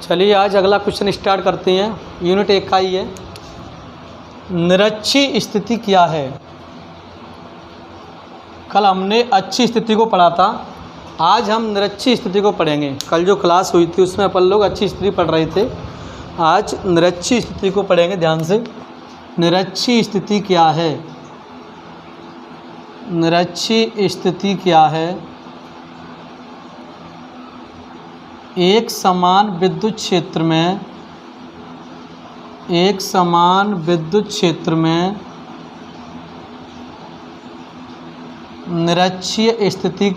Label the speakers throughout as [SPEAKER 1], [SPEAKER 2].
[SPEAKER 1] चलिए आज अगला क्वेश्चन स्टार्ट करते हैं। यूनिट 1 का ही है। निरक्षी स्थिति क्या है? कल हमने अच्छी स्थिति को पढ़ा था, आज हम निरक्षी स्थिति को पढ़ेंगे। कल जो क्लास हुई थी उसमें अपन लोग अच्छी स्थिति पढ़ रहे थे, आज निरक्षी स्थिति को पढ़ेंगे ध्यान से। निरक्षी स्थिति क्या है? निरक्षी स्थिति क्या है? एक समान विद्युत क्षेत्र में निरक्षीय स्थिति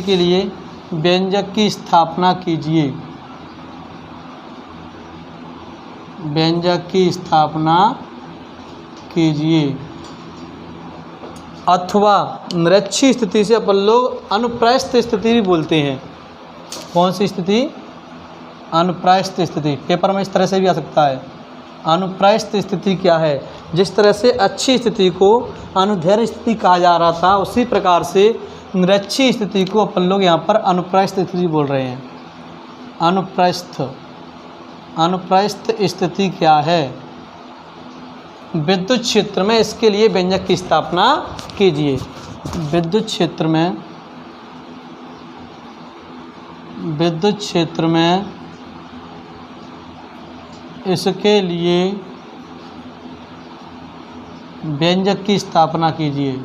[SPEAKER 1] के लिए व्यंजक की स्थापना कीजिए। अथवा निरक्षीय स्थिति से अपन लोग अनुप्रस्थ स्थिति भी बोलते हैं। कौन सी स्थिति? अनुप्रस्थ स्थिति। पेपर में इस तरह से भी आ सकता है। अनुप्रस्थ स्थिति क्या है? जिस तरह से अच्छी स्थिति को अनुदैर्घ्य स्थिति कहा जा रहा था, उसी प्रकार से निरक्षीय स्थिति को अपन लोग यहाँ पर अनुप्रस्थ स्थिति बोल रहे हैं। अनुप्रस्थ स्थिति क्या है? विद्युत क्षेत्र में इसके लिए व्यंजक की स्थापना कीजिए। विद्युत क्षेत्र में इसके लिए व्यंजक की स्थापना कीजिए।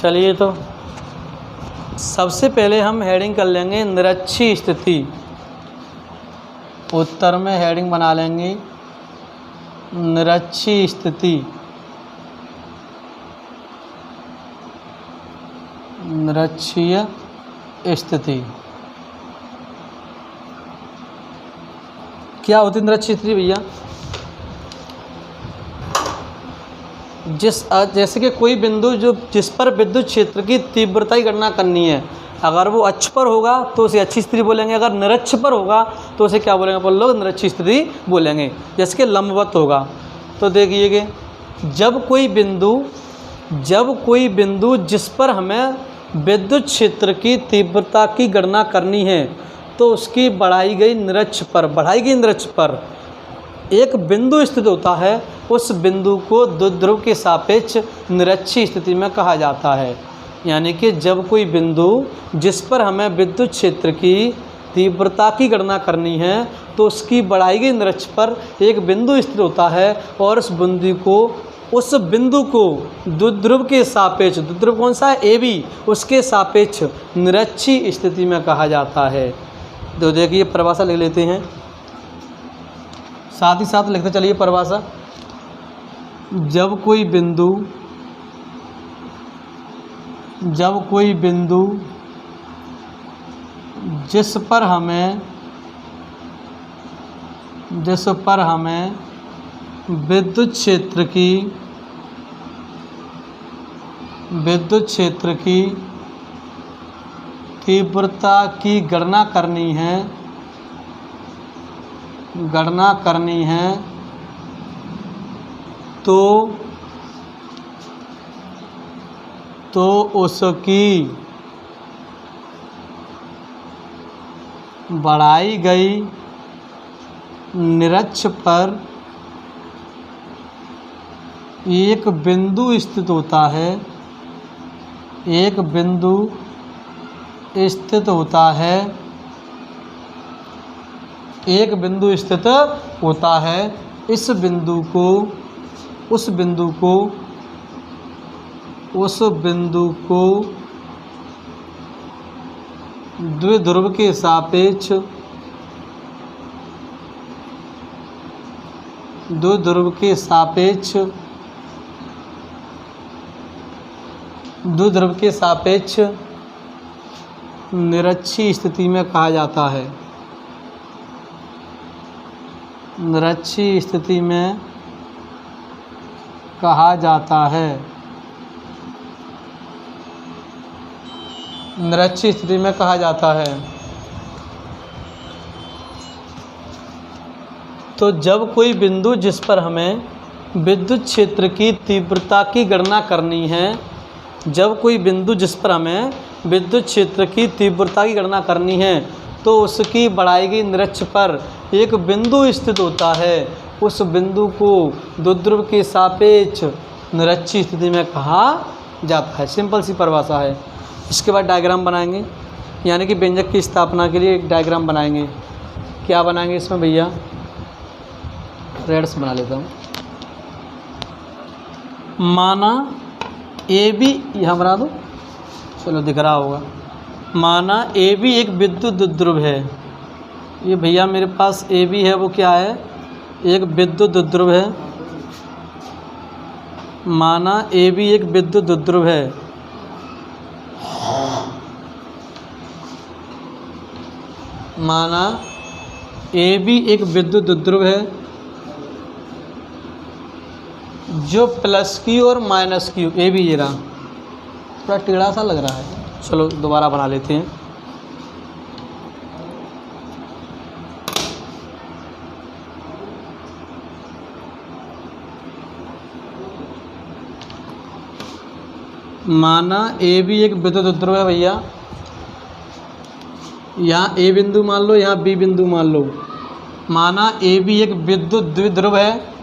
[SPEAKER 1] चलिए तो सबसे पहले हम हेडिंग कर लेंगे निरक्षीय स्थिति। उत्तर में हेडिंग बना लेंगे निरक्षीय स्थिति। क्या होती है निरक्षीय स्थिति भैया? जैसे कि कोई बिंदु जिस पर विद्युत क्षेत्र की तीव्रता की गणना करनी है, अगर वो अक्ष पर होगा तो उसे अच्छी स्थिति बोलेंगे, अगर निरक्ष पर होगा तो उसे क्या बोलेंगे अपन लोग? निरक्षीय स्थिति बोलेंगे। जैसे कि लंबवत होगा तो देखिएगा, जब कोई बिंदु जिस पर हमें विद्युत क्षेत्र की तीव्रता की गणना करनी है तो उसकी बढ़ाई गई निरक्ष पर एक बिंदु स्थित होता है, उस बिंदु को द्विध्रुव के सापेक्ष निरक्षीय स्थिति में कहा जाता है। यानी कि जब कोई बिंदु जिस पर हमें विद्युत क्षेत्र की तीव्रता की गणना करनी है तो उसकी बढ़ाई गई निरक्ष पर एक बिंदु स्थित होता है और उस बिंदु को द्विध्रुव के सापेक्ष, द्विध्रुव कौन सा है? AB, उसके सापेक्ष निरक्षीय स्थिति में कहा जाता है। तो देखिए परिभाषा लिख लेते हैं, साथ ही साथ लिखते चलिए परिभाषा। जब कोई बिंदु जिस पर हमें विद्युत क्षेत्र की तीव्रता की गणना करनी है तो उसकी बढ़ाई गई निरक्ष पर एक बिंदु स्थित होता है। उस बिंदु को द्विध्रुव के सापेक्ष निरक्षीय स्थिति में कहा जाता है। निरक्षीय स्थिति में कहा जाता है। निरक्षीय स्थिति में कहा जाता है। तो जब कोई बिंदु जिस पर हमें विद्युत क्षेत्र की तीव्रता की गणना करनी है, जब कोई बिंदु जिस पर हमें विद्युत क्षेत्र की तीव्रता की गणना करनी है तो उसकी बढ़ाई गई निरक्ष पर एक बिंदु स्थित होता है, उस बिंदु को द्विध्रुव के सापेक्ष निरक्षीय स्थिति में कहा जाता है। सिंपल सी परिभाषा है। इसके बाद डायग्राम बनाएंगे, यानी कि व्यंजक की स्थापना के लिए एक डायग्राम बनाएंगे। क्या बनाएंगे इसमें भैया? रेड से बना लेता हूँ। माना ए बी, यहाँ बना दो, चलो दिख रहा होगा। माना ए बी एक विद्युत द्विध्रुव है। ये भैया मेरे पास ए बी है, वो क्या है? एक विद्युत द्विध्रुव है। माना ए बी एक विद्युत द्विध्रुव है। माना ए बी एक विद्युत द्विध्रुव है जो प्लस क्यू और माइनस क्यू, ए बी ये रहा, थोड़ा टेढ़ा सा लग रहा है, चलो दोबारा बना लेते हैं। माना ए बी एक विद्युत द्विध्रुव है भैया, यहाँ ए बिंदु मान लो, यहाँ बी बिंदु मान लो। माना ए बी एक विद्युत द्विध्रुव है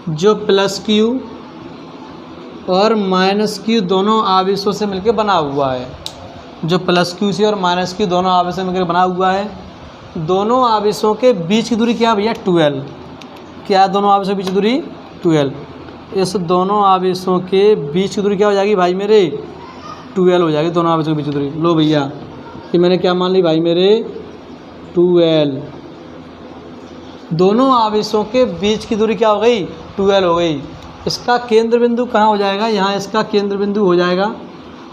[SPEAKER 1] जो प्लस क्यू और माइनस क्यू दोनों आवेशों से मिलकर बना हुआ है। जो प्लस क्यू से और माइनस क्यू दोनों आवेशों से मिलकर बना हुआ है। दोनों आवेशों के बीच की दूरी क्या भैया? 12। क्या दोनों आवेशों के बीच की दूरी? 12। इस दोनों आवेशों के बीच की दूरी क्या हो जाएगी भाई मेरे? 12 हो जाएगी दोनों आवेशों के बीच की दूरी। लो भैया, ये मैंने क्या मान ली भाई मेरे? 12। दोनों आवेशों के बीच की दूरी क्या हो गई? 12 हो गई। इसका केंद्र बिंदु कहाँ हो जाएगा? यहाँ इसका केंद्र बिंदु हो जाएगा।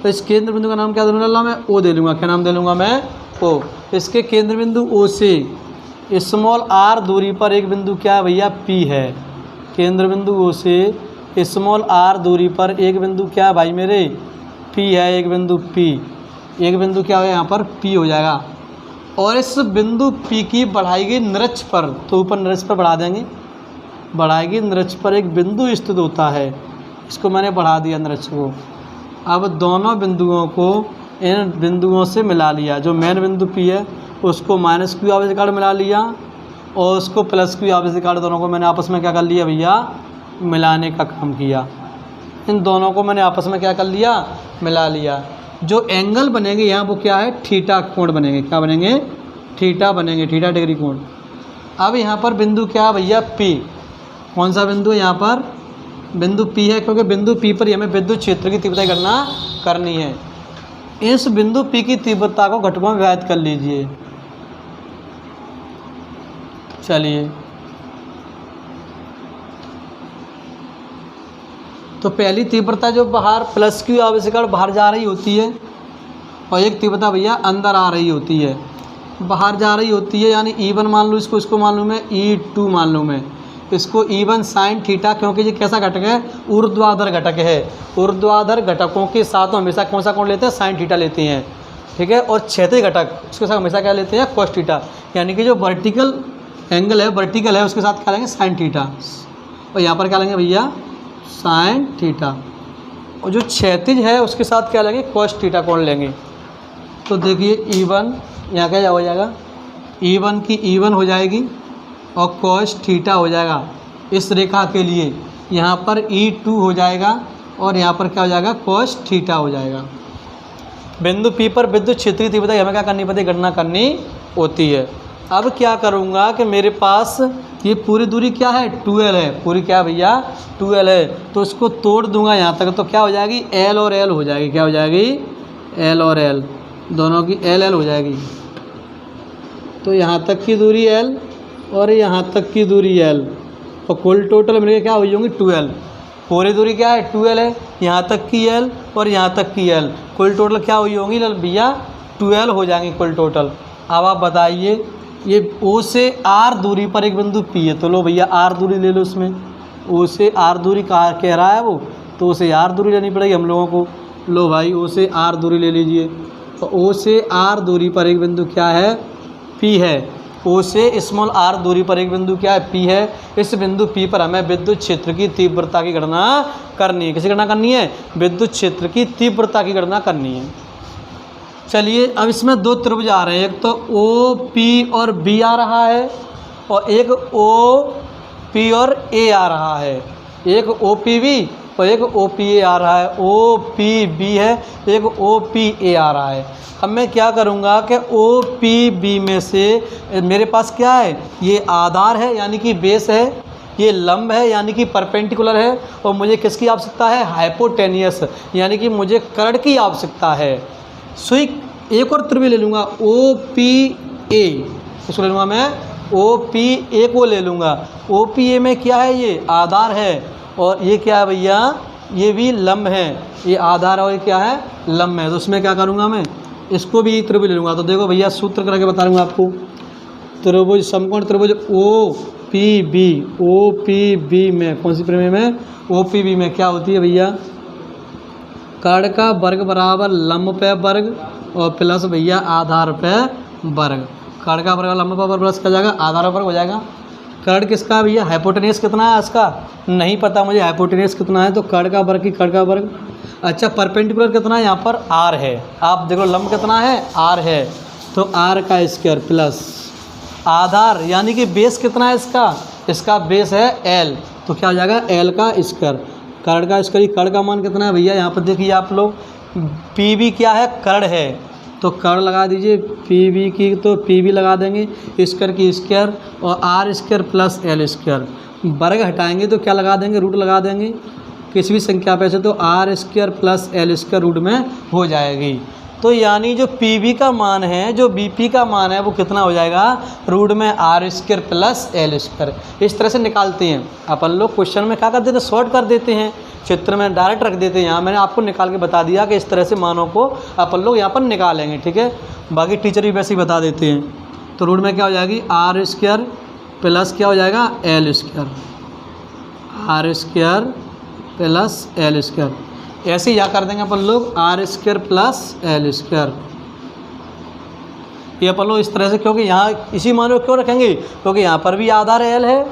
[SPEAKER 1] तो इस केंद्र बिंदु का नाम क्या दे लूँगा मैं? ओ दे लूँगा। क्या नाम दे लूँगा मैं? ओ। इसके केंद्र बिंदु ओ से स्मॉल आर दूरी पर एक बिंदु क्या है भैया? पी है। केंद्र बिंदु ओ से स्मॉल आर दूरी पर एक बिंदु क्या है भाई मेरे? पी है। एक बिंदु पी, एक बिंदु क्या हो यहाँ पर? पी हो जाएगा। और इस बिंदु पी की बढ़ाई गई निरक्ष पर, तो ऊपर निरक्ष पर बढ़ा देंगे। बढ़ाई गई निरक्ष पर एक बिंदु स्थित होता है, इसको मैंने बढ़ा दिया निरक्ष को। अब दोनों बिंदुओं को इन बिंदुओं से मिला लिया। जो मेन बिंदु पी है उसको माइनस क्यू आवेश कार्ड मिला लिया और उसको प्लस क्यू आवेश कार्ड, दोनों को मैंने आपस में क्या कर लिया भैया? मिलाने का काम किया। इन दोनों को मैंने आपस में क्या कर लिया? मिला लिया। जो एंगल बनेंगे यहाँ वो क्या है? थीटा कोण बनेंगे। क्या बनेंगे? थीटा बनेंगे, थीटा डिग्री कोण। अब यहाँ पर बिंदु क्या है भैया? पी। कौन सा बिंदु है यहाँ पर? बिंदु पी है, क्योंकि बिंदु पी पर ही हमें विद्युत क्षेत्र की तीव्रता की गणना करनी है। इस बिंदु पी की तीव्रता को घटकों में विभाजित कर लीजिए। चलिए, तो पहली तीव्रता जो बाहर प्लस क्यू आवेश कार्ड बाहर जा रही होती है और एक तीव्रता भैया अंदर आ रही होती है। बाहर जा रही होती है यानी E1 मान लूँ इसको, इसको मान लूँ मैं E2 मान लूँ मैं इसको E1 साइन थीटा, क्योंकि ये कैसा घटक है? ऊर्ध्वाधर घटक है। ऊर्ध्वाधर घटकों के साथ हमेशा कौन सा कोण लेते हैं? साइन थीटा लेते हैं, ठीक है। और क्षैतिज घटक उसके साथ हमेशा क्या लेते हैं? Cos theta. यानी कि जो वर्टिकल एंगल है, वर्टिकल है, उसके साथ क्या लेंगे? Sine theta. और यहाँ पर क्या लेंगे भैया? Sine theta. और जो क्षैतिज है उसके साथ क्या लेंगे? कॉस थीटा कोण लेंगे। तो देखिए E1 यहाँ क्या हो जाएगा? E1 की E1 हो जाएगी और कॉस थीटा हो जाएगा इस रेखा के लिए। यहाँ पर E2 हो जाएगा और यहाँ पर क्या हो जाएगा? कॉस थीटा हो जाएगा। बिंदु P पर विद्युत क्षेत्र की तीव्रता हमें क्या करनी पड़ती है? गणना करनी होती है। अब क्या करूँगा कि मेरे पास ये पूरी दूरी क्या है? 12 है। पूरी क्या भैया? 12 है। तो इसको तोड़ दूंगा यहाँ तक, तो क्या हो जाएगी? L और L हो जाएगी। क्या हो जाएगी? L और L, दोनों की LL हो जाएगी। तो यहाँ तक की दूरी L और यहाँ तक की दूरी L, और कुल टोटल मिलकर क्या हुई होंगी? 12। पूरी दूरी क्या है? 12 है। यहाँ तक की L और यहाँ तक की L, कुल टोटल क्या हुई होंगी भैया? 12 हो जाएंगी कुल टोटल। अब आप बताइए, ये O से R दूरी पर एक बिंदु P है, तो लो भैया R दूरी ले लो। इसमें O से R दूरी कहा कह रहा है वो, तो O से R दूरी लेनी पड़ेगी हम लोगों को। लो भाई O से R दूरी ले लीजिए। तो ओ से आर दूरी पर एक बिंदु क्या है, पी है। ओ से स्मॉल आर दूरी पर एक बिंदु क्या है, पी है। इस बिंदु पी पर हमें विद्युत क्षेत्र की तीव्रता की गणना करनी है। किसकी गणना करनी है, विद्युत क्षेत्र की तीव्रता की गणना करनी है। चलिए अब इसमें दो त्रिभुज आ रहे हैं, एक तो ओ पी और बी आ रहा है और एक ओ पी और ए आ रहा है। एक ओ पी बी और एक ओ पी ए आ रहा है। ओ पी बी है, एक ओ पी ए आ रहा है। अब मैं क्या करूँगा कि ओ पी बी में से मेरे पास क्या है, ये आधार है यानी कि बेस है, ये लंब है यानी कि परपेंडिकुलर है, और मुझे किसकी आवश्यकता है, हाइपोटेनियस यानी कि मुझे कर्ण की आवश्यकता है। सो एक और त्रिभुज ले लूँगा ओ पी ए, इसको ले लूँगा मैं ओ पी ए को ले लूँगा। ओ पी ए में क्या है, ये आधार है और ये क्या है भैया, ये भी लंब है। ये आधार और ये क्या है, लंब है। तो उसमें क्या करूँगा मैं, इसको भी त्रिभुज ले लूँगा। तो देखो भैया सूत्र करके बता दूँगा आपको। त्रिभुज समकोण त्रिभुज ओ पी बी में कौन सी प्रमेय में, ओ पी बी में क्या होती है भैया, कर्ण का वर्ग बराबर लंब पे वर्ग और प्लस भैया आधार पे वर्ग। कर्ण का वर्ग लंब पे वर्ग प्लस क्या जाएगा, आधार पर वर्ग हो जाएगा। कर्ण किसका है भैया, हाइपोटेनियस कितना है इसका, नहीं पता मुझे हाइपोटेनियस कितना है, तो कर्ण का वर्ग की कर्ण का वर्ग। अच्छा परपेंडिकुलर कितना है, यहाँ पर आर है। आप देखो लंब कितना है, आर है, तो आर का स्क्वायर प्लस आधार यानी कि बेस कितना है इसका, इसका बेस है एल, तो क्या हो जाएगा एल का स्क्वायर। कर्ण का स्क्वायर, कर्ण का मान कितना है भैया, यहाँ पर देखिए आप लोग, पी बी क्या है, कर्ण है, तो कर्ण लगा दीजिए पी बी की, तो पी बी लगा देंगे स्क्वायर की स्क्वायर और R square plus L square. वर्ग हटाएंगे तो क्या लगा देंगे, रूट लगा देंगे किसी भी संख्या पे से, तो R square plus L square root में हो जाएगी। तो यानी जो पी बी का मान है, जो बी पी का मान है वो कितना हो जाएगा, रूट में R square plus L square. इस तरह से निकालते हैं अपन लोग। क्वेश्चन में क्या कर देते हैं, शॉर्ट कर देते हैं, चित्र में डायरेक्ट रख देते हैं। यहाँ मैंने आपको निकाल के बता दिया कि इस तरह से मानों को अपन लोग यहाँ पर निकालेंगे, ठीक है। बाकी टीचर भी वैसे ही बता देते हैं। तो रूट में क्या हो जाएगी, आर स्क्वायर प्लस क्या हो जाएगा, L square, R square plus L square. ऐसे ही क्या कर देंगे अपन लोग, R square plus L square. ये अपन लोग इस तरह से, क्योंकि यहाँ इसी मान को क्यों रखेंगे, क्योंकि यहाँ पर भी आधार एल है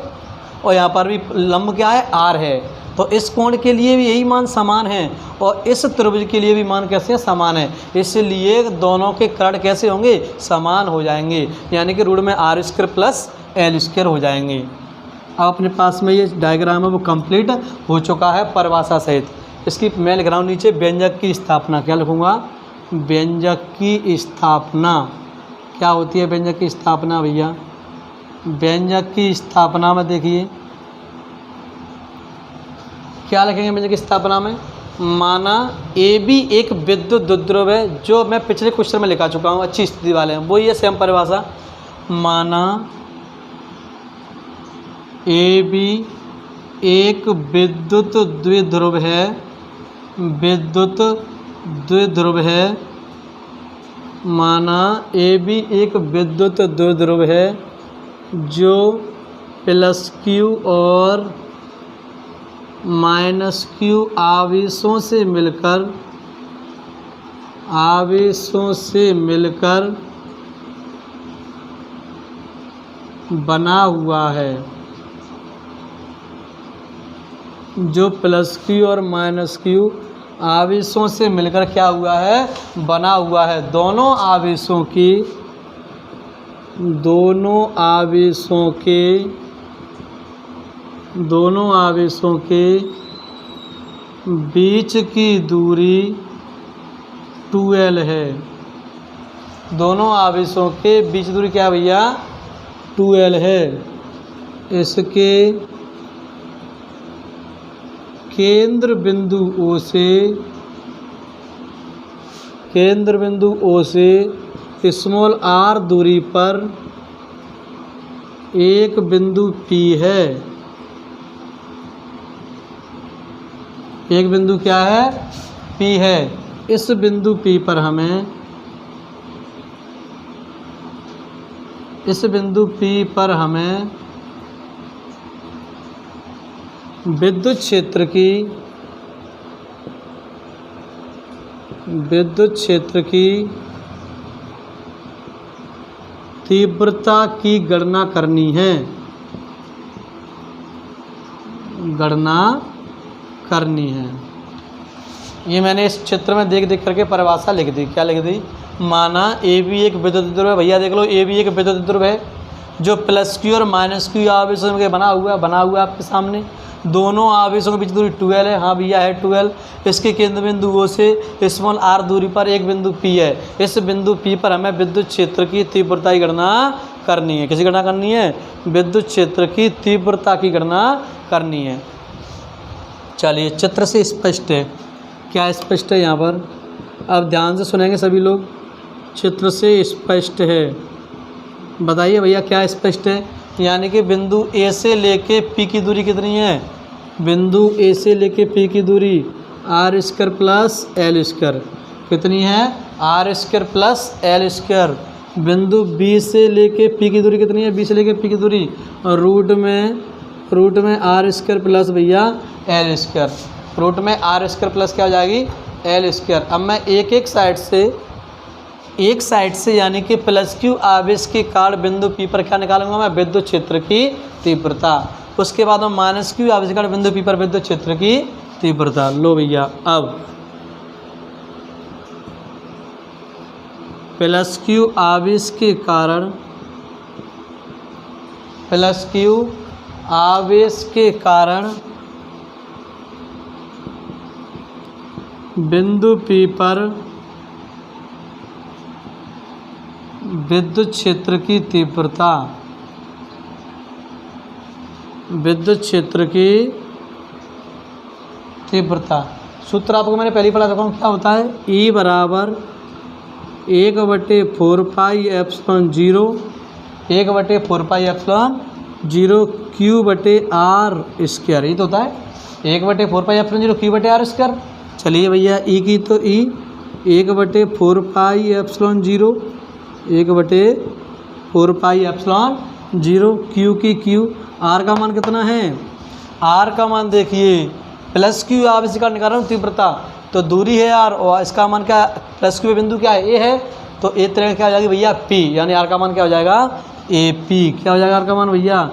[SPEAKER 1] और यहाँ पर भी लंब क्या है, आर है। तो इस कोण के लिए भी यही मान समान है और इस त्रिभुज के लिए भी मान कैसे समान है, इसलिए दोनों के कर्ण कैसे होंगे, समान हो जाएंगे, यानी कि रूट में R square plus L square हो जाएंगे। अब अपने पास में ये डायग्राम है वो कंप्लीट हो चुका है परिभाषा सहित। इसकी मैं लिख रहा हूँ नीचे व्यंजक की स्थापना। क्या लिखूँगा, व्यंजक की स्थापना। क्या होती है व्यंजक की स्थापना भैया, व्यंजक की स्थापना में देखिए क्या लिखेंगे व्यंजक की स्थापना में। माना ए बी एक विद्युत द्विध्रुव है, जो मैं पिछले क्वेश्चन में लिखा चुका हूँ, अच्छी स्थिति वाले हैं, वो ये सेम परिभाषा। माना ए बी एक विद्युत द्विध्रुव है, विद्युत द्विध्रुव है। माना ए बी एक विद्युत द्विध्रुव है जो प्लस क्यू और माइनस क्यू आवेशों से मिलकर बना हुआ है, जो प्लस क्यू और माइनस क्यू आवेशों से मिलकर क्या हुआ है, बना हुआ है। दोनों आवेशों के बीच की दूरी 2l है। दोनों आवेशों के बीच दूरी क्या है भैया, 2l है। इसके केंद्र बिंदु O से स्मॉल r दूरी पर एक बिंदु P है। एक बिंदु क्या है, P है। इस बिंदु P पर हमें विद्युत क्षेत्र की तीव्रता की गणना करनी है, गणना करनी है। ये मैंने इस चित्र में देख देख करके परिभाषा लिख दी। क्या लिख दी? माना ए भी एक विद्युत ध्रुव है। भैया देख लो, ए भी एक विद्युत ध्रुव है जो प्लस क्यू और माइनस क्यू आवेशों के बना हुआ है आपके सामने। दोनों आवेशों के बीच दूरी 12 है। हाँ भैया है 12। इसके केंद्र बिंदु ओ से स्मॉल r दूरी पर एक बिंदु P है। इस बिंदु P पर हमें विद्युत क्षेत्र की तीव्रता की गणना करनी है। किसकी गणना करनी है? विद्युत क्षेत्र की तीव्रता की गणना करनी है। चलिए, चित्र से स्पष्ट है। क्या स्पष्ट है यहाँ पर? अब ध्यान से सुनेंगे सभी लोग। चित्र से स्पष्ट है, बताइए भैया क्या स्पष्ट है? यानी कि बिंदु ए से लेके पी की दूरी कितनी है? बिंदु ए से लेके पी की दूरी R square plus L square कितनी है? R square plus L square. बिंदु बी से लेके पी की दूरी कितनी है? बी से लेके पी की दूरी रूट में आर स्क्वायर प्लस भैया एल स्क्वायर। रूट में आर स्क्वायर प्लस क्या हो जाएगी? L square. अब मैं एक साइड से यानी कि प्लस क्यू आवेश के कारण बिंदु पी पर क्या निकालूंगा मैं? विद्युत क्षेत्र की तीव्रता। उसके बाद में माइनस क्यू आवेश के कारण बिंदु पी पर विद्युत क्षेत्र की तीव्रता। लो भैया, अब प्लस क्यू आवेश के कारण बिंदु पी पर विद्युत क्षेत्र की तीव्रता, सूत्र आपको मैंने पहले पढ़ा था। क्या होता है? E बराबर 1/4 pi epsilon 0 1/4 pi epsilon 0 Q/R square. ये तो होता है 1/4 पाई एप्सिलॉन 0 Q/R स्क्वायर। चलिए भैया, E की तो E 1/4 pi epsilon 0 1/4 pi epsilon 0 Q की Q। R का मान कितना है? R का मान देखिए, प्लस क्यू आवेश का निकाल रहा हूँ तीव्रता, तो दूरी है R और इसका मान क्या? प्लस क्यू बिंदु क्या है? A है। तो ए तरह क्या हो जाएगी भैया? P। यानी R का मान क्या हो जाएगा? AP। क्या हो जाएगा R का मान भैया?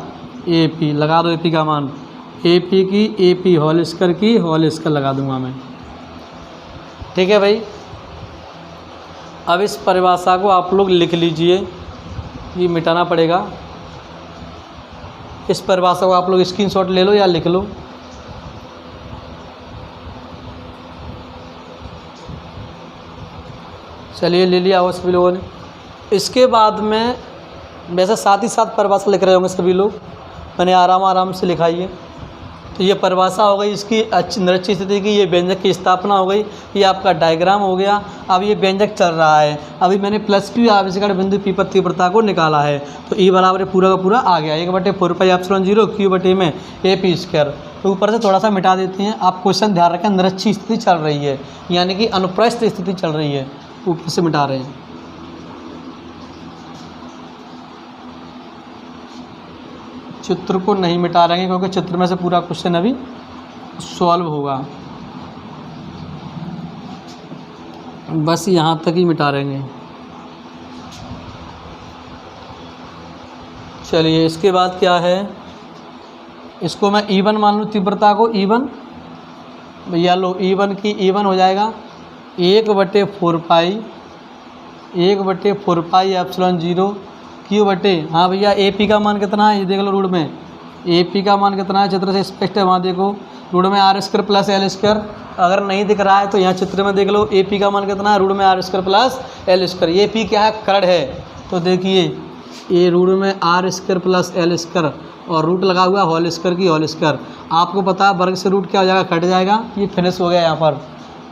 [SPEAKER 1] AP। लगा दो AP का मान। AP की AP होल स्क्वायर की होल स्क्वायर लगा दूंगा मैं। ठीक है भाई। अब इस परिभाषा को आप लोग लिख लीजिए, ये मिटाना पड़ेगा। इस परिभाषा को आप लोग स्क्रीनशॉट ले लो या लिख लो। चलिए, ले लिया हो सभी लोगों ने। इसके बाद में वैसे साथ ही साथ परिभाषा लिख रहे होंगे सभी लोग, मैंने आराम से लिखाइए। तो ये परिभाषा हो गई इसकी निरक्षीय स्थिति की, ये व्यंजक की स्थापना हो गई, ये आपका डायग्राम हो गया। अब ये व्यंजक चल रहा है। अभी मैंने प्लस क्यू आवेश के कारण बिंदु पी पर तीव्रता को निकाला है। तो E बराबर पूरा का पूरा आ गया 1/4 पाई एप्सिलॉन 0 Q में AP स्क्वायर। तो ऊपर से थोड़ा सा मिटा देते हैं। आप क्वेश्चन ध्यान रखें, निरक्षीय स्थिति चल रही है, यानी कि अनुप्रस्थ स्थिति चल रही है। ऊपर से मिटा रहे हैं। चित्र को नहीं मिटा रहे हैं क्योंकि चित्र में से पूरा क्वेश्चन अभी सॉल्व होगा, बस यहाँ तक ही मिटा रहेंगे। चलिए, इसके बाद क्या है? इसको मैं E1 मान लूँ, तीव्रता को E1 भैया लो। E1 की E1 हो जाएगा 1/4 पाई एप्सिलॉन 0 Q/। हाँ भैया, AP का मान कितना है? ये देख लो रूट में AP का मान कितना है? चित्र से स्पष्ट है, वहाँ देखो रूट में R square plus L square. अगर नहीं दिख रहा है तो यहाँ चित्र में देख लो AP का मान कितना है? रूट में R square plus L square. ये P क्या है? कर्ण है। तो देखिए, ये रूट में R square plus L square और रूट लगा हुआ होल स्क्वायर की होल स्क्वायर। आपको पता है वर्ग से रूट क्या हो जाएगा? कट जाएगा। ये फिनिश हो गया यहाँ पर।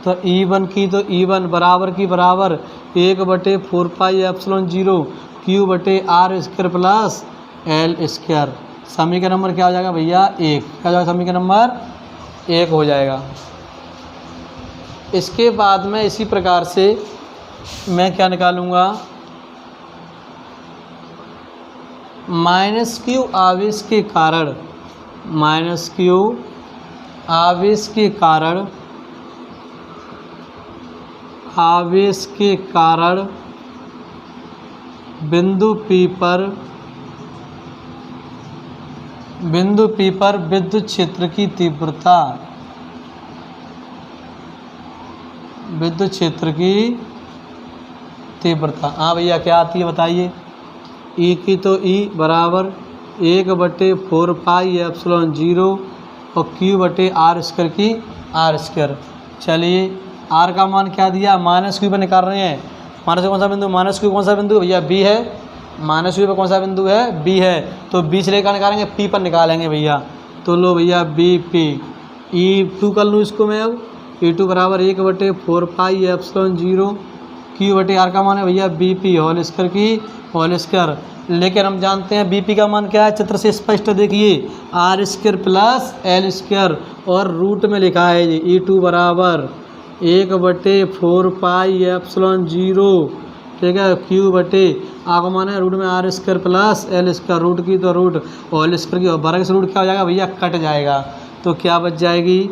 [SPEAKER 1] तो E1 की तो E1 बराबर 1/4 pi epsilon 0 Q/R square plus L square. समीकरण नंबर क्या हो जाएगा भैया? 1। क्या हो जाएगा? समीकरण नंबर 1 हो जाएगा। इसके बाद में इसी प्रकार से मैं क्या निकालूंगा? माइनस क्यू आवेश के कारण बिंदु P पर विद्युत क्षेत्र की तीव्रता, विद्युत क्षेत्र की तीव्रता, हाँ भैया क्या आती है बताइए। ई की तो ई बराबर 1/4πε0 और Q/r² की r²। चलिए r का मान क्या दिया, -q पर निकाल रहे हैं। माइनस क्यू कौन सा बिंदु, -q कौन सा बिंदु भैया बी है, -q पर कौन सा बिंदु है, बी है, तो बी से लेकर निकालेंगे पी पर निकालेंगे भैया। तो लो भैया बी पी, E2 कर लूँ इसको मैं अब, E2 बराबर 1/4πε0 Q/r का मान है भैया बी पी होल² की होल²। लेकिन हम जानते हैं बी पी का मान क्या है, चित्र से स्पष्ट देखिए, r² प्लस l², और रूट में लिखा है जी E2 बराबर 1/4πε0, ठीक है, Q/r का मान है रूट में r² प्लस l², रूट की तो रूट होल² की, और वर्ग से रूट क्या हो जाएगा भैया, कट जाएगा। तो क्या बच जाएगी,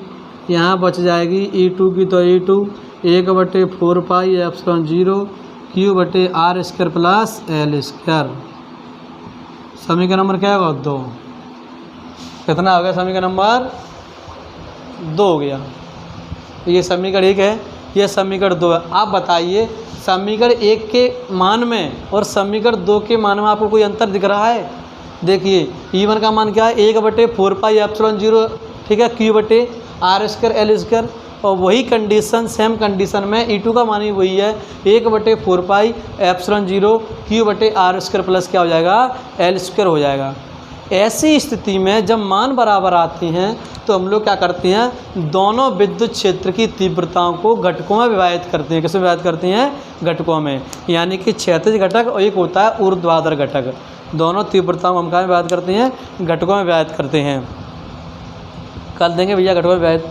[SPEAKER 1] यहाँ बच जाएगी E2 की तो E2 1/4πε0 Q/r² प्लस l²। समीकरण नंबर क्या होगा, 2। कितना हो गया, समीकरण नंबर 2 हो गया। ये समीकरण 1 है, ये समीकरण 2 है। आप बताइए समीकरण 1 के मान में और समीकरण 2 के मान में आपको कोई अंतर दिख रहा है। देखिए E1 का मान क्या है, 1/4πε0, ठीक है, Q/r² l², और वही कंडीशन, सेम कंडीशन में E2 का मान ही वही है, 1/4πε0 Q/r² प्लस क्या हो जाएगा, l² हो जाएगा। ऐसी स्थिति में जब मान बराबर आती हैं तो हम लोग क्या करते हैं, दोनों विद्युत क्षेत्र की तीव्रताओं को घटकों में विभाजित करते हैं। किसमें विभाजित करते हैं, घटकों में, यानी कि क्षैतिज घटक और एक होता है ऊर्ध्वाधर घटक। दोनों तीव्रताओं को हम कहाँ में विभाजित करते हैं, घटकों में विभाजित करते हैं। कर देंगे भैया घटकों में विभाजित।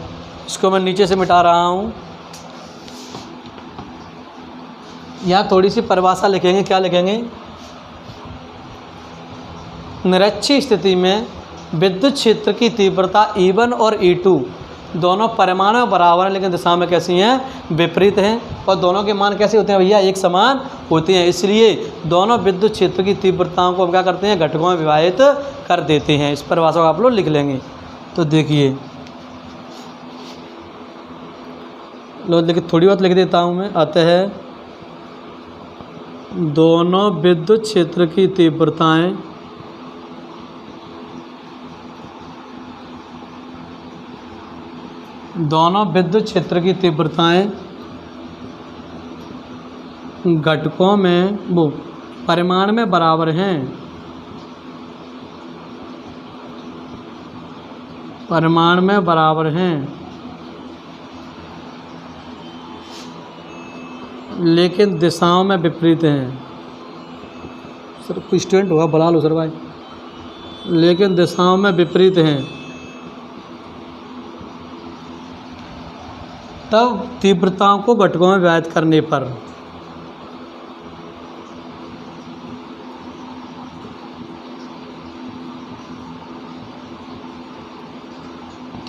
[SPEAKER 1] इसको मैं नीचे से मिटा रहा हूँ, यहाँ थोड़ी सी परिभाषा लिखेंगे। क्या लिखेंगे, निरक्षीय स्थिति में विद्युत क्षेत्र की तीव्रता E1 और E2 दोनों परिमाण में बराबर हैं, लेकिन दिशा में कैसी हैं, विपरीत हैं, और दोनों के मान कैसे होते हैं भैया, एक समान होते हैं। इसलिए दोनों विद्युत क्षेत्र की तीव्रताओं को हम क्या करते हैं, घटकों में विभाजित कर देते हैं। इस परिभाषा को आप लोग लिख लेंगे। तो देखिए लो, लेकिन थोड़ी बात लिख देता हूँ मैं। अतः दोनों विद्युत क्षेत्र की तीव्रताएं घटकों में वो परिमाण में बराबर हैं, परिमाण में बराबर हैं, लेकिन दिशाओं में विपरीत हैं। सर कोई स्टूडेंट होगा बुला लो सर भाई। लेकिन दिशाओं में विपरीत हैं, तब तीव्रताओं को घटकों में विभाजित करने पर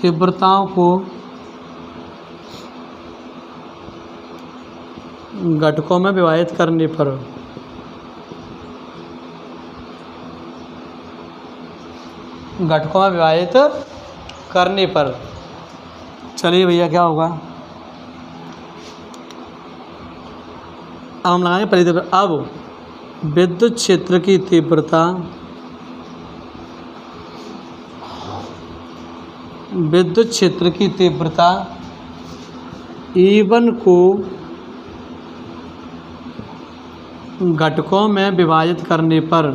[SPEAKER 1] तीव्रताओं को घटकों में विभाजित करने पर चलिए भैया क्या होगा, अब हम लगाएंगे पहली तीव्रता। अब विद्युत क्षेत्र की तीव्रता E1 को घटकों में विभाजित करने पर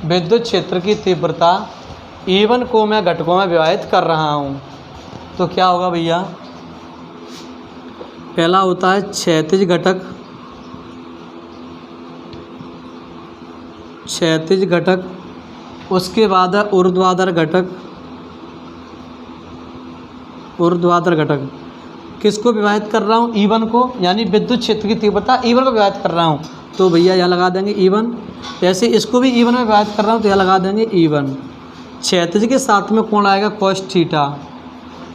[SPEAKER 1] विद्युत क्षेत्र की तीव्रता E1 को मैं घटकों में विभाजित कर रहा हूँ, तो क्या होगा भैया, पहला होता है क्षैतिज घटक, उसके बाद है ऊर्ध्वाधर घटक। किसको विभाजित कर रहा हूँ, E1 को, यानी विद्युत क्षेत्र की तीव्रता E1 को विभाजित कर रहा हूँ, तो भैया यहाँ लगा देंगे E1। जैसे इसको भी E1 में विभाजित कर रहा हूँ तो यहाँ लगा देंगे E1। क्षैतिज के साथ में कोण आएगा cos थीटा,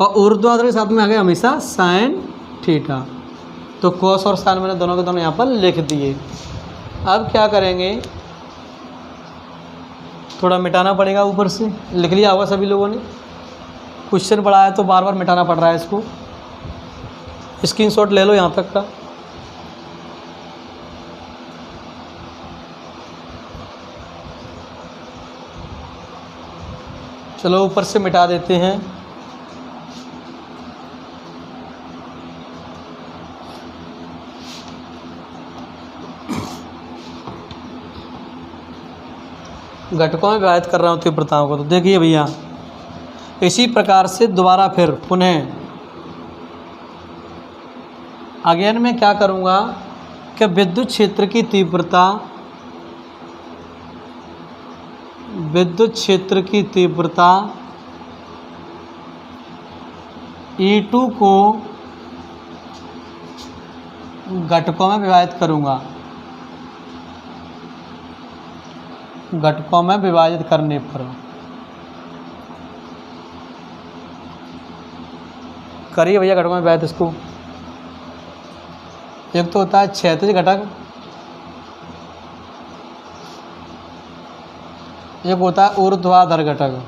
[SPEAKER 1] और ऊर्ध्वाधर के साथ में आएगा हमेशा sin थीटा। तो कॉस और साइन मैंने दोनों के दोनों यहाँ पर लिख दिए। अब क्या करेंगे, थोड़ा मिटाना पड़ेगा ऊपर से, लिख लिया होगा सभी लोगों ने। क्वेश्चन पढ़ा है तो बार बार मिटाना पड़ रहा है इसको। स्क्रीनशॉट ले लो यहाँ तक का। चलो ऊपर से मिटा देते हैं। घटकों में विभाजित कर रहा हूँ तीव्रताओं को। तो देखिए भैया, इसी प्रकार से दोबारा फिर पुनः अगेन मैं क्या करूँगा कि विद्युत क्षेत्र की तीव्रता, विद्युत क्षेत्र की तीव्रता E2 को घटकों में विभाजित करूँगा। घटकों में विभाजित करने पर करिए भैया घटकों में विभाजित इसको। एक तो होता है क्षैतिज घटक, एक होता है ऊर्ध्वाधर घटक।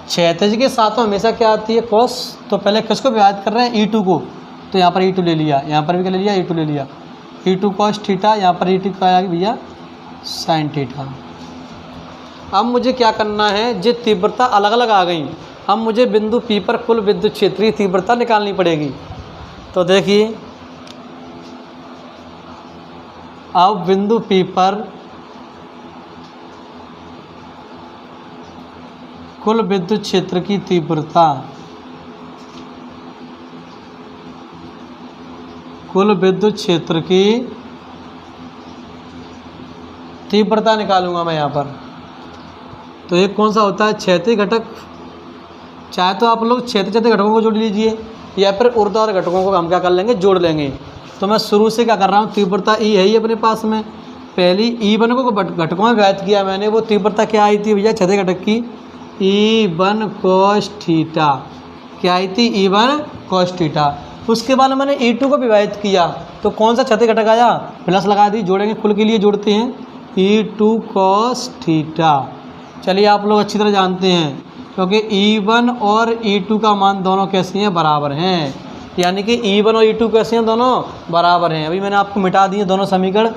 [SPEAKER 1] क्षैतिज के साथ में हमेशा क्या आती है, कॉस। तो पहले किसको विभाजित कर रहे हैं, E2 को। तो यहाँ पर E2 ले लिया, यहाँ पर भी क्या ले लिया, E2 ले लिया। E2 कॉस थीटा, यहाँ पर E2 का आया भैया साइन थीटा। अब मुझे क्या करना है, जो तीव्रता अलग अलग आ गई, अब मुझे बिंदु P पर कुल विद्युत क्षेत्रीय तीव्रता निकालनी पड़ेगी। तो देखिए, अब बिंदु P पर कुल विद्युत क्षेत्र की तीव्रता, कुल विद्युत क्षेत्र की तीव्रता निकालूंगा मैं यहाँ पर। तो एक कौन सा होता है, क्षैतिज घटक। चाहे तो आप लोग क्षैतिज घटकों को जोड़ लीजिए, या फिर ऊर्ध्वाधर घटकों को हम क्या कर लेंगे, जोड़ लेंगे। तो मैं शुरू से क्या कर रहा हूँ, तीव्रता E है ही अपने पास में। पहली E1 को घटकों में विभाजित किया मैंने, वो तीव्रता क्या आई थी भैया, क्षैतिज घटक की E1 cos थीटा। क्या आई थी, E1 cos थीटा। उसके बाद मैंने E2 को विभाजित किया, तो कौन सा क्षैतिज घटक आया, प्लस लगा दी, जोड़ेंगे, कुल के लिए जोड़ते हैं, E2 cos थीटा। चलिए आप लोग अच्छी तरह जानते हैं, क्योंकि E1 और E2 का मान दोनों कैसे हैं, बराबर हैं। यानी कि E1 और E2 कैसे हैं, दोनों बराबर हैं। अभी मैंने आपको मिटा दिए दोनों समीकरण,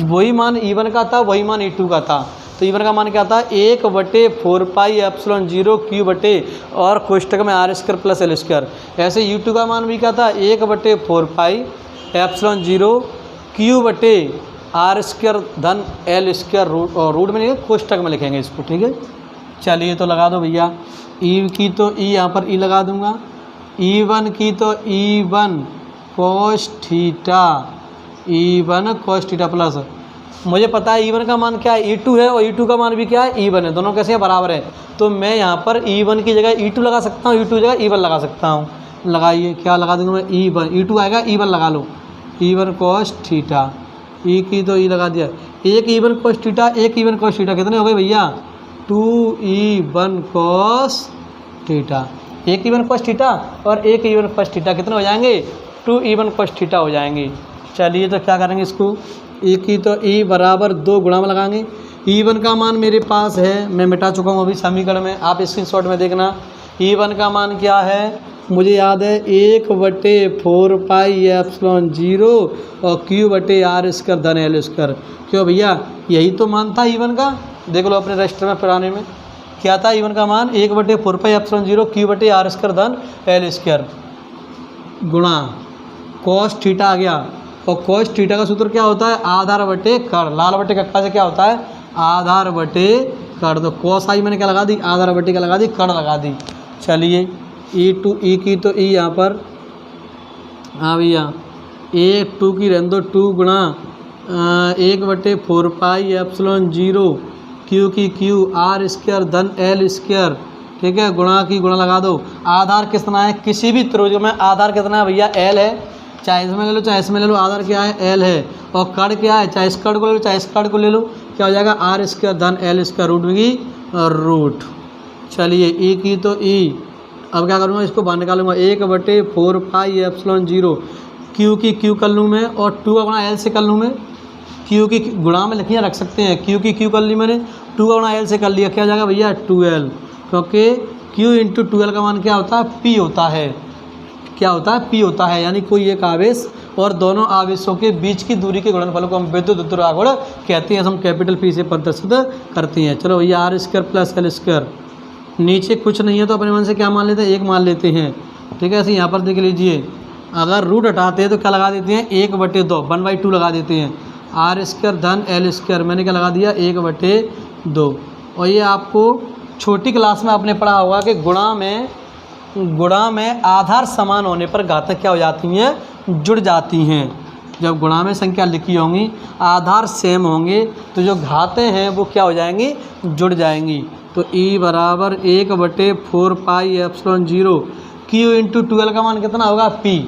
[SPEAKER 1] वही मान E1 का था, वही मान E2 का था। तो E1 का मान क्या था, 1/4πε0 Q बटे और कोष्टक में R² प्लस L²। ऐसे U2 का मान भी क्या था, 1/4πε0 Q बटे R² धन L² रूट, और रूट में नहीं, कोष्टक में लिखेंगे इसको, ठीक है। चलिए तो लगा दो भैया, E की तो E यहाँ पर E लगा दूंगा, E1 की तो E1 cos theta, E1 cos theta plus, मुझे पता है E1 का मान क्या है, E2 है, और E2 का मान भी क्या है, E1 है। दोनों कैसे हैं, बराबर है। तो मैं यहाँ पर E1 की जगह E2 लगा सकता हूँ, E2 की जगह E1 लगा सकता हूँ। लगाइए, क्या लगा दूँगा मैं, E1, E2 आएगा, E1 लगा लो, E1 cos थीटा। E की तो E लगा दिया, एक E1 cos थीटा, एक E1 cos थीटा, कितने हो गए भैया, 2E1 cos थीटा। एक E1 cos थीटा और एक E1 cos थीटा कितने हो जाएंगे, 2E1 cos थीटा हो जाएंगे। चलिए तो क्या करेंगे इसको, E की तो E बराबर 2 गुणा में लगाएंगे। E1 का मान मेरे पास है, मैं मिटा चुका हूँ अभी समीकरण में, आप स्क्रीनशॉट में देखना। E1 का मान क्या है, मुझे याद है, 1/4πε0 और Q बटे R² धन L²। क्यों भैया, यही तो मान था E1 का, देख लो अपने रजिस्टर में पुराने में क्या था, E1 का मान 1/4πε0 Q बटे R² धन L² गुणा cos थीटा आ गया। और cos थीटा का सूत्र क्या होता है, आधार बटे कर्ण। लाल बटे कक्का से क्या होता है, आधार बटे कर्ण। तो cos आई मैंने क्या लगा दी, आधार बटे क्या लगा दी, कर्ण लगा दी। चलिए E2 E की तो E यहाँ पर, हाँ भैया, 2 की रहने दो, 2 गुणा 1/4πε0 Q की Q R² धन L², ठीक है, गुणा की गुणा लगा दो। आधार कितना है, किसी भी त्रिभुज में आधार कितना है भैया, L है। चाहे इसमें ले लो चाहे इसमें ले लो, आधार क्या है, L है। और कर्ण क्या है, चाहे इस कर्ण को ले लो चाहे इस कर्ण को ले लो, क्या हो जाएगा, R² धन L² रूट में की रूट। चलिए E की तो E अब क्या करूँगा, इसको बाहर निकालूंगा 1/4πε0। क्यू की क्यू कर लूँ मैं और 2 का गुणा एल से कर लूँ मैं। क्यू की गुणा में लिखियाँ रख सकते हैं, क्यू की क्यू कर ली मैंने, 2 का गुणा एल से कर लिया, क्या हो जाएगा भैया 2l, क्योंकि क्यू इंटू 2l का मान क्या होता है पी होता है। क्या होता है पी होता है, यानी कोई एक आवेश और दोनों आवेशों के बीच की दूरी के गुणनफल को हम विद्युत आघूर्ण कहते हैं। हम कैपिटल पी से प्रदर्शित करते हैं। चलो भैया r² प्लस l², नीचे कुछ नहीं है तो अपने मन से क्या मान लेते हैं 1 मान लेते हैं। ठीक है, ऐसे यहाँ पर देख लीजिए, अगर रूट हटाते हैं तो क्या लगा देते हैं 1/2, 1/2 लगा देते हैं। r² धन l², मैंने क्या लगा दिया 1/2। और ये आपको छोटी क्लास में आपने पढ़ा होगा कि गुणा में आधार समान होने पर घातें क्या हो जाती हैं, जुड़ जाती हैं। जब गुणा में संख्या लिखी होंगी, आधार सेम होंगे, तो जो घातें हैं वो क्या हो जाएंगी, जुड़ जाएंगी। तो E बराबर 1/4πε0। क्यू इंटू 2l का मान कितना होगा P।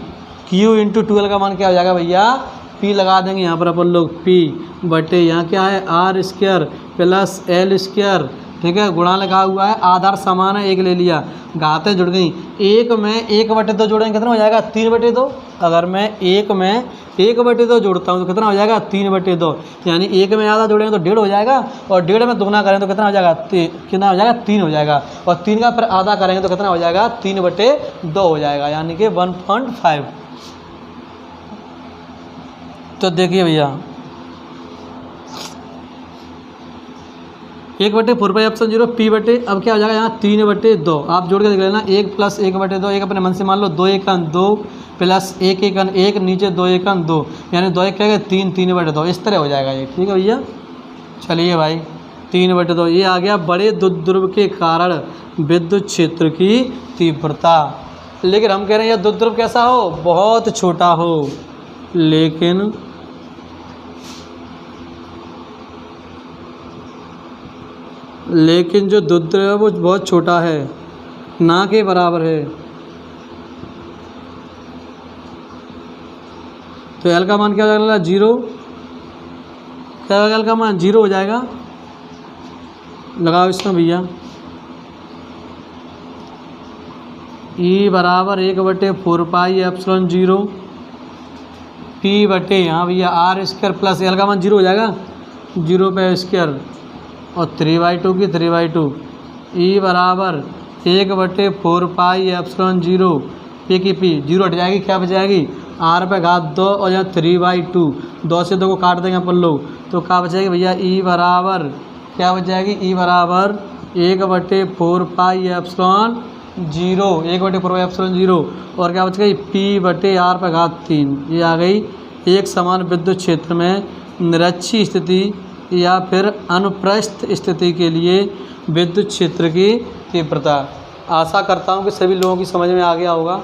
[SPEAKER 1] क्यू इंटू 2l का मान क्या हो जाएगा भैया P लगा देंगे यहाँ पर अपन लोग, P बटे यहाँ क्या है r² प्लस l²। ठीक है, गुणा लगा हुआ है, आधार समान है, 1 ले लिया, घातें जुड़ गई। 1 में 1/2 जोड़ेंगे कितना हो जाएगा 3/2। अगर मैं 1 में 1/2 जोड़ता हूँ तो कितना हो जाएगा 3/2, यानी 1 में आधा जोड़ेंगे तो 1.5 हो जाएगा, और 1.5 में दुगना करें तो कितना हो जाएगा 3 हो जाएगा, और 3 का फिर आधा करेंगे तो कितना हो जाएगा 3/2 हो जाएगा, यानी कि 1.5। तो देखिए भैया 1/4πε0 P बटे, अब क्या हो जाएगा यहाँ 3/2। आप जोड़ के देख लेना, 1 प्लस 1/2, 1 अपने मन से मान लो, 2 1 2 प्लस 1 1 1, नीचे 2 1 2, यानी 2 1 क्या 3 3/2, इस तरह हो जाएगा ये। ठीक है भैया, चलिए भाई 3/2 ये आ गया बड़े द्विध्रुव के कारण विद्युत क्षेत्र की तीव्रता। लेकिन हम कह रहे हैं यह द्विध्रुव कैसा हो, बहुत छोटा हो, लेकिन जो द्विध्रुव है वो बहुत छोटा है, ना के बराबर है। तो एल का मान क्या हो जाएगा 0, क्या होगा एल का मान 0 हो जाएगा। लगाओ इसमें भैया, E बराबर 1/4πε0 P बटे यहाँ भैया r² प्लस एल का मान 0 हो जाएगा, 0/2 और 3/2 की 3/2। E बराबर 1/4πε0 P की P 0 हट जाएगी, क्या बचाएगी r/2 और यहाँ 3/2, 2 से 2 को काट देंगे अपन लोग, तो क्या बचाएगी भैया E बराबर क्या बचाएगी, E बराबर 1/4πε0 और क्या बच गई P बटे r/3। ये आ गई एक समान विद्युत क्षेत्र में निरक्षीय स्थिति या फिर अनुप्रस्थ स्थिति के लिए विद्युत क्षेत्र की तीव्रता। आशा करता हूँ कि सभी लोगों की समझ में आ गया होगा।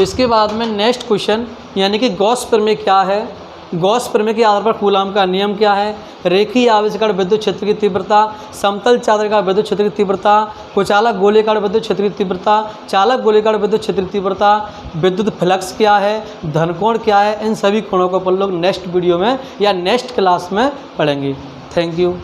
[SPEAKER 1] इसके बाद में नेक्स्ट क्वेश्चन, यानी कि गॉस प्रमेय क्या है, गॉस प्रमेय के आधार पर कूलाम का नियम क्या है, रेखीय आवेशकार विद्युत क्षेत्र की तीव्रता, समतल चादर विद्युत क्षेत्र की तीव्रता, कुचालक गोलेकार विद्युत क्षेत्र की तीव्रता, चालक गोलेकार विद्युत क्षेत्र की तीव्रता, विद्युत फ्लक्स क्या है, धनकोण क्या है, इन सभी कोणों को अपन लोग नेक्स्ट वीडियो में या नेक्स्ट क्लास में पढ़ेंगे। Thank you.